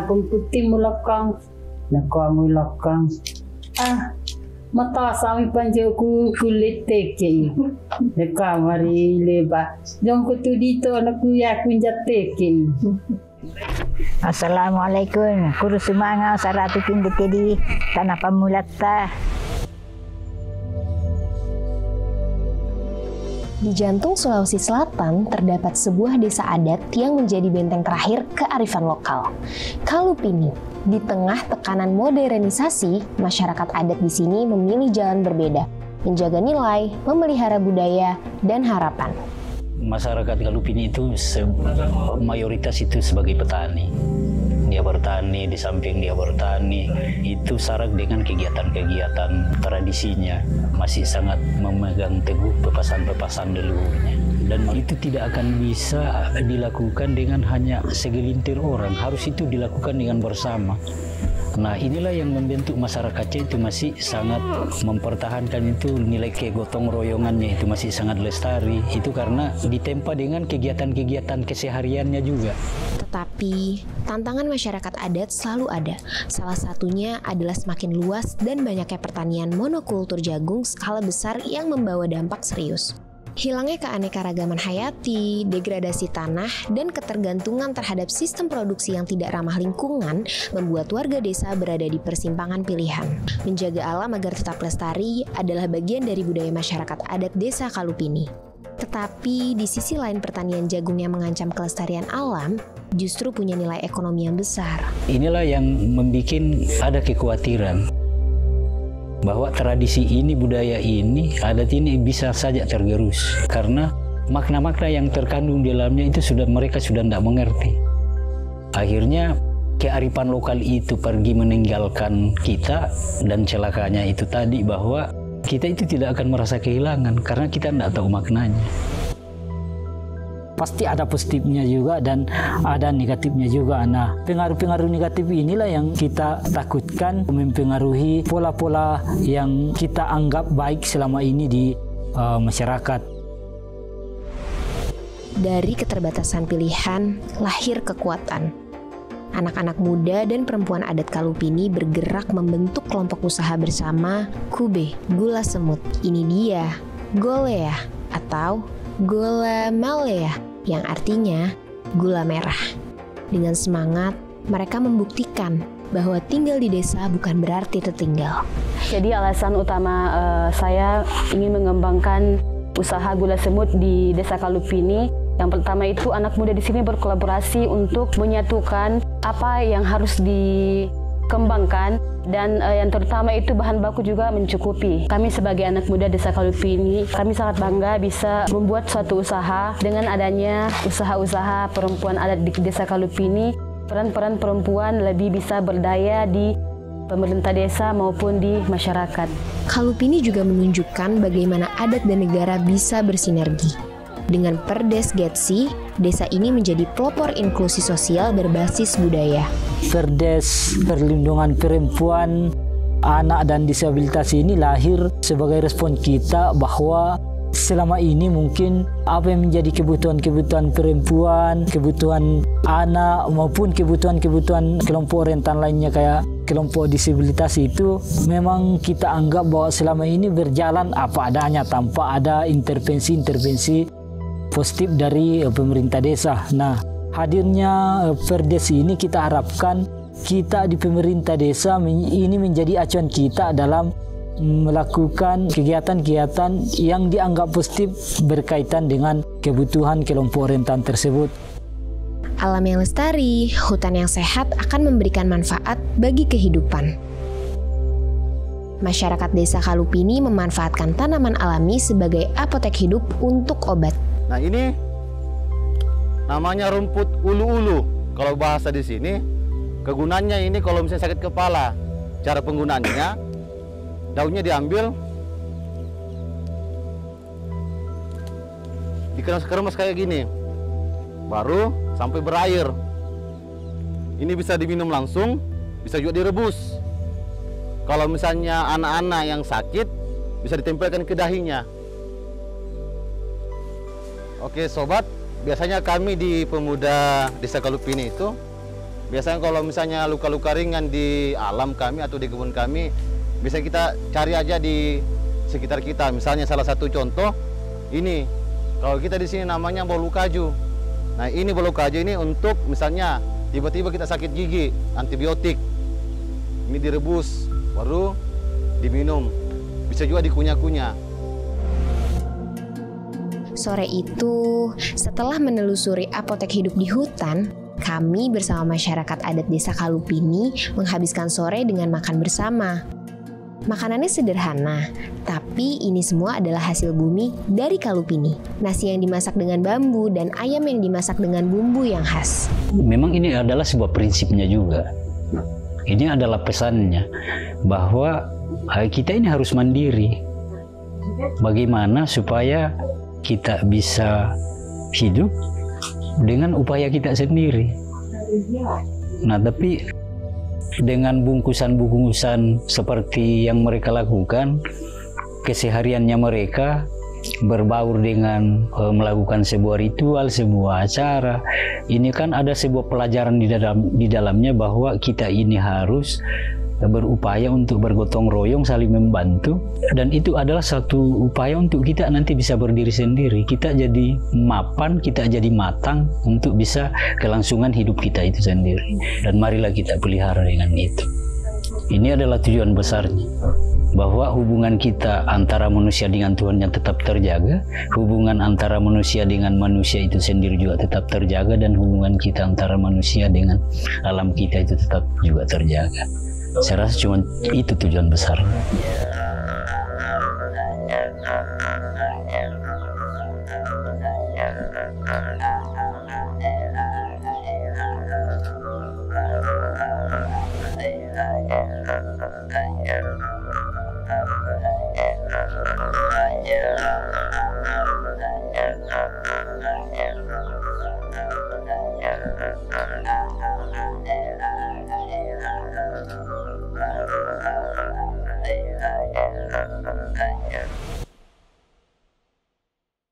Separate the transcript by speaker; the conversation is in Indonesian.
Speaker 1: pun putih mulakang, nakwa mulakang. Mata sami panjaku kulit teke. Nakwa mari leba. Jongko tu dito naku ya kunjat teke.
Speaker 2: Assalamualaikum. Kuru sumanga saratu pindik di tanah pamulata.
Speaker 3: Di jantung Sulawesi Selatan terdapat sebuah desa adat yang menjadi benteng terakhir kearifan lokal, Kalupini. Di tengah tekanan modernisasi, masyarakat adat di sini memilih jalan berbeda, menjaga nilai, memelihara budaya, dan harapan.
Speaker 4: Masyarakat Kalupini itu mayoritas itu sebagai petani. Dia bertani, di samping dia bertani, itu syarat dengan kegiatan-kegiatan tradisinya. Masih sangat memegang teguh pepasan-pepasan leluhurnya. Dan itu tidak akan bisa dilakukan dengan hanya segelintir orang, harus itu dilakukan dengan bersama. Nah, inilah yang membentuk masyarakatnya itu masih sangat mempertahankan itu nilai kegotong royongannya itu masih sangat lestari. Itu karena ditempa dengan kegiatan-kegiatan kesehariannya juga.
Speaker 3: Tetapi, tantangan masyarakat adat selalu ada. Salah satunya adalah semakin luas dan banyaknya pertanian monokultur jagung skala besar yang membawa dampak serius. Hilangnya keanekaragaman hayati, degradasi tanah, dan ketergantungan terhadap sistem produksi yang tidak ramah lingkungan membuat warga desa berada di persimpangan pilihan. Menjaga alam agar tetap lestari adalah bagian dari budaya masyarakat adat desa Kalupini. Tetapi di sisi lain pertanian jagung yang mengancam kelestarian alam justru punya nilai ekonomi yang besar.
Speaker 4: Inilah yang membuat ada kekhawatiran bahwa tradisi ini, budaya ini, adat ini bisa saja tergerus karena makna-makna yang terkandung di dalamnya itu mereka sudah tidak mengerti. Akhirnya kearifan lokal itu pergi meninggalkan kita, dan celakanya itu tadi bahwa kita itu tidak akan merasa kehilangan karena kita tidak tahu maknanya.
Speaker 5: Pasti ada positifnya juga dan ada negatifnya juga. Nah, pengaruh-pengaruh negatif inilah yang kita takutkan mempengaruhi pola-pola yang kita anggap baik selama ini di masyarakat.
Speaker 3: Dari keterbatasan pilihan, lahir kekuatan. Anak-anak muda dan perempuan adat Kalupini bergerak membentuk kelompok usaha bersama Kube, Gula Semut. Ini dia, Golea atau Gola Malea, yang artinya gula merah. Dengan semangat, mereka membuktikan bahwa tinggal di desa bukan berarti tertinggal.
Speaker 6: Jadi alasan utama saya ingin mengembangkan usaha gula semut di desa Kalupini. Yang pertama itu anak muda di sini berkolaborasi untuk menyatukan apa yang harus dikembangkan, dan yang terutama itu bahan baku juga mencukupi. Kami sebagai anak muda desa Kalupini, kami sangat bangga bisa membuat suatu usaha. Dengan adanya usaha-usaha perempuan adat di desa Kalupini, peran-peran perempuan lebih bisa berdaya di pemerintah desa maupun di masyarakat.
Speaker 3: Kalupini juga menunjukkan bagaimana adat dan negara bisa bersinergi. Dengan Perdes Getsi, desa ini menjadi pelopor inklusi sosial berbasis budaya.
Speaker 5: Perdes Perlindungan Perempuan, Anak dan Disabilitas ini lahir sebagai respon kita bahwa selama ini mungkin apa yang menjadi kebutuhan-kebutuhan perempuan, kebutuhan anak maupun kebutuhan-kebutuhan kelompok rentan lainnya kayak kelompok disabilitas itu memang kita anggap bahwa selama ini berjalan apa adanya tanpa ada intervensi-intervensi positif dari pemerintah desa. Nah, hadirnya Perdes ini kita harapkan kita di pemerintah desa ini menjadi acuan kita dalam melakukan kegiatan-kegiatan yang dianggap positif berkaitan dengan kebutuhan kelompok rentan tersebut.
Speaker 3: Alam yang lestari, hutan yang sehat akan memberikan manfaat bagi kehidupan. Masyarakat desa Kalupini memanfaatkan tanaman alami sebagai apotek hidup untuk obat.
Speaker 7: Nah, ini namanya rumput ulu-ulu. Kalau bahasa di sini, kegunaannya ini kalau misalnya sakit kepala, cara penggunaannya, daunnya diambil, dikemas-kemas kayak gini, baru sampai berair. Ini bisa diminum langsung, bisa juga direbus. Kalau misalnya anak-anak yang sakit, bisa ditempelkan ke dahinya. Oke sobat, biasanya kami di Pemuda Desa Kalupini itu Biasanya kalau misalnya luka-luka ringan di alam kami atau di kebun kami, bisa kita cari aja di sekitar kita. Misalnya salah satu contoh ini, kalau kita di sini namanya bolu kaju. Nah ini bolu kaju ini untuk misalnya tiba-tiba kita sakit gigi, antibiotik. Ini direbus, baru diminum. Bisa juga dikunyah-kunyah.
Speaker 3: Sore itu, setelah menelusuri apotek hidup di hutan, kami bersama masyarakat adat Desa Kalupini menghabiskan sore dengan makan bersama. Makanannya sederhana, tapi ini semua adalah hasil bumi dari Kalupini. Nasi yang dimasak dengan bambu dan ayam yang dimasak dengan bumbu yang khas.
Speaker 4: Memang ini adalah sebuah prinsipnya juga. Ini adalah pesannya bahwa kita ini harus mandiri. Bagaimana supaya kita bisa hidup dengan upaya kita sendiri. Nah, tapi dengan bungkusan-bungkusan seperti yang mereka lakukan, kesehariannya mereka berbaur dengan melakukan sebuah ritual, sebuah acara. Ini kan ada sebuah pelajaran di dalamnya bahwa kita ini harus berupaya untuk bergotong royong, saling membantu, dan itu adalah satu upaya untuk kita nanti bisa berdiri sendiri. Kita jadi mapan, kita jadi matang untuk bisa kelangsungan hidup kita itu sendiri. Dan marilah kita pelihara dengan itu. Ini adalah tujuan besarnya, bahwa hubungan kita antara manusia dengan Tuhan yang tetap terjaga, hubungan antara manusia dengan manusia itu sendiri juga tetap terjaga, dan hubungan kita antara manusia dengan alam kita itu tetap juga terjaga. Saya rasa cuma itu tujuan besar.